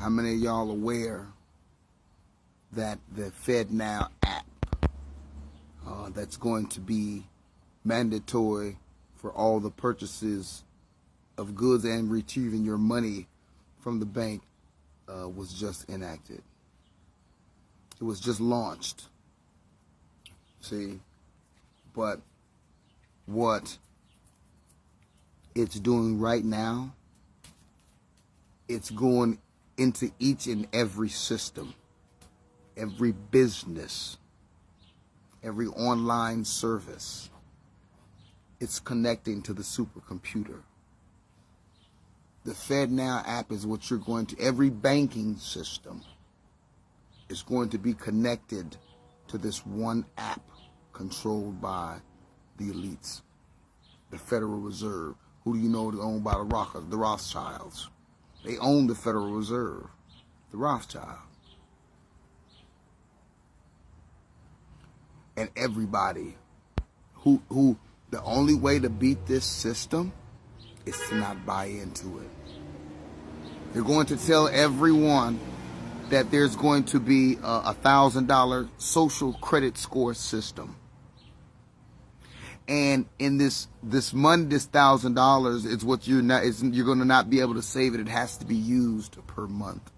How many of y'all aware that the FedNow app that's going to be mandatory for all the purchases of goods and retrieving your money from the bank was just enacted? It was just launched. See, but what it's doing right now, it's going into each and every system, every business, every online service. It's connecting to the supercomputer. The FedNow app is what you're going to, every banking system is going to be connected to this one app controlled by the elites, the Federal Reserve. Who do you know is owned by the Rothschilds? They own the Federal Reserve, the Rothschild. And everybody who the only way to beat this system is to not buy into it. They're going to tell everyone that there's going to be a $1,000 social credit score system. And in this money, this $1,000 is what you're going to not be able to save it. It has to be used per month.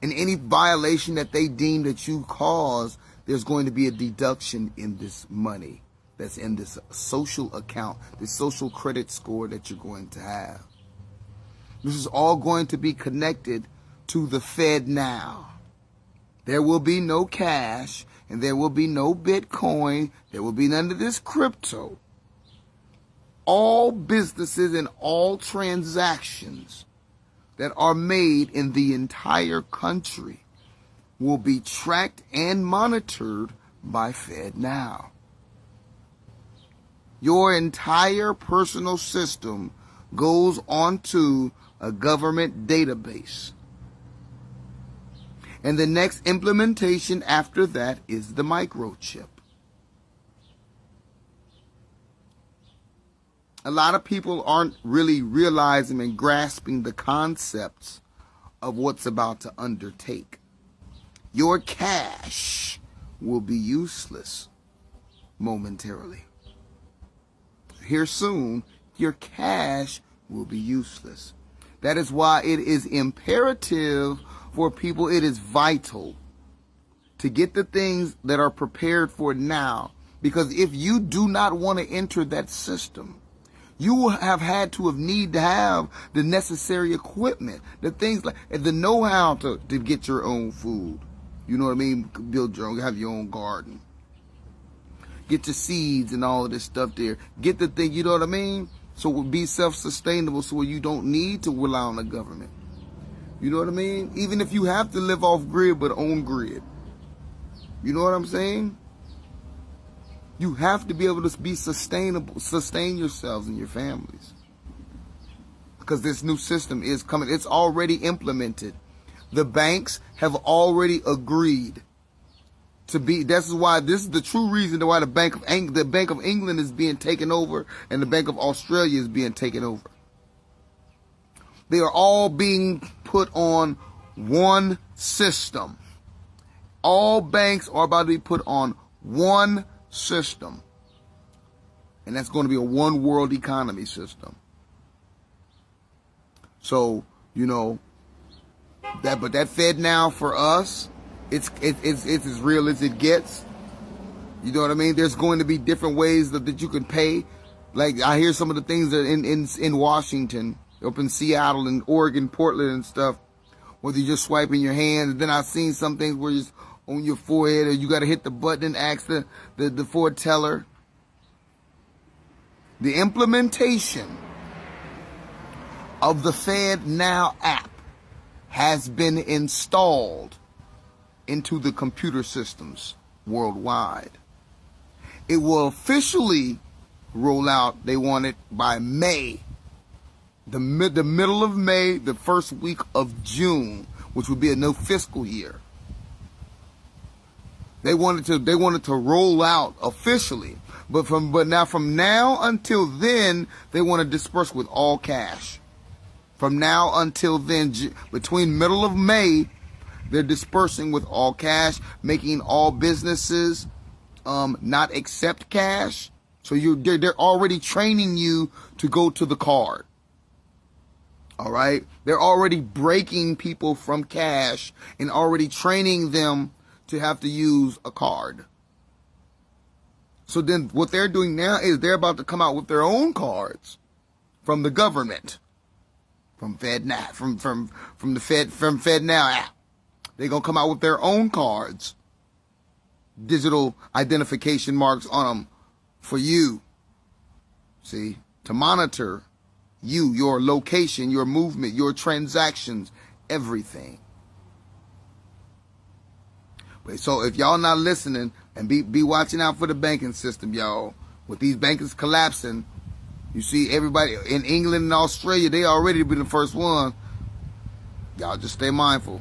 And any violation that they deem that you cause, there's going to be a deduction in this money that's in this social account, this social credit score that you're going to have. This is all going to be connected to the FedNow. There will be no cash, and there will be no Bitcoin. There will be none of this crypto. All businesses and all transactions that are made in the entire country will be tracked and monitored by FedNow. Your entire personal system goes onto a government database. And the next implementation after that is the microchip. A lot of people aren't really realizing and grasping the concepts of what's about to undertake. Your cash will be useless momentarily. Here soon, your cash will be useless. That is why it is imperative for people, it is vital to get the things that are prepared for now. Because if you do not want to enter that system, you will have had to have the necessary equipment, the things like the know-how to get your own food. You know what I mean? Build your own, have your own garden. Get your seeds and all of this stuff there. Get the thing, you know what I mean? So it will be self-sustainable so you don't need to rely on the government. You know what I mean? Even if you have to live off grid, but on grid. You know what I'm saying? You have to be able to be sustainable, sustain yourselves and your families. Because this new system is coming. It's already implemented. The banks have already agreed to be. This is the true reason why the Bank of England is being taken over and the Bank of Australia is being taken over. They are all being put on one system. All banks are about to be put on one system. And that's going to be a one world economy system. So, you know, that FedNow for us, it's as real as it gets. You know what I mean? There's going to be different ways that you can pay. Like I hear some of the things that in Washington, up in Seattle and Oregon, Portland and stuff, whether you're just swiping your hand. And then I've seen some things where you're on your forehead or you got to hit the button and ask the foreteller. The implementation of the FedNow app has been installed into the computer systems worldwide. It will officially roll out, they want it by May. The middle of May, the first week of June, which would be a new fiscal year. They wanted to roll out officially, but from now until then, they want to disperse with all cash. From now until then, between middle of May, they're dispersing with all cash, making all businesses not accept cash. So they're already training you to go to the card. All right? They're already breaking people from cash and already training them to have to use a card. So then what they're doing now is they're about to come out with their own cards from the government. From FedNow, from the FedNow app. They're going to come out with their own cards. Digital identification marks on them for you. See, to monitor you, your location, your movement, your transactions, everything. Wait, so if y'all not listening, and be watching out for the banking system, y'all. With these bankers collapsing, you see everybody in England and Australia, they already been the first one. Y'all just stay mindful.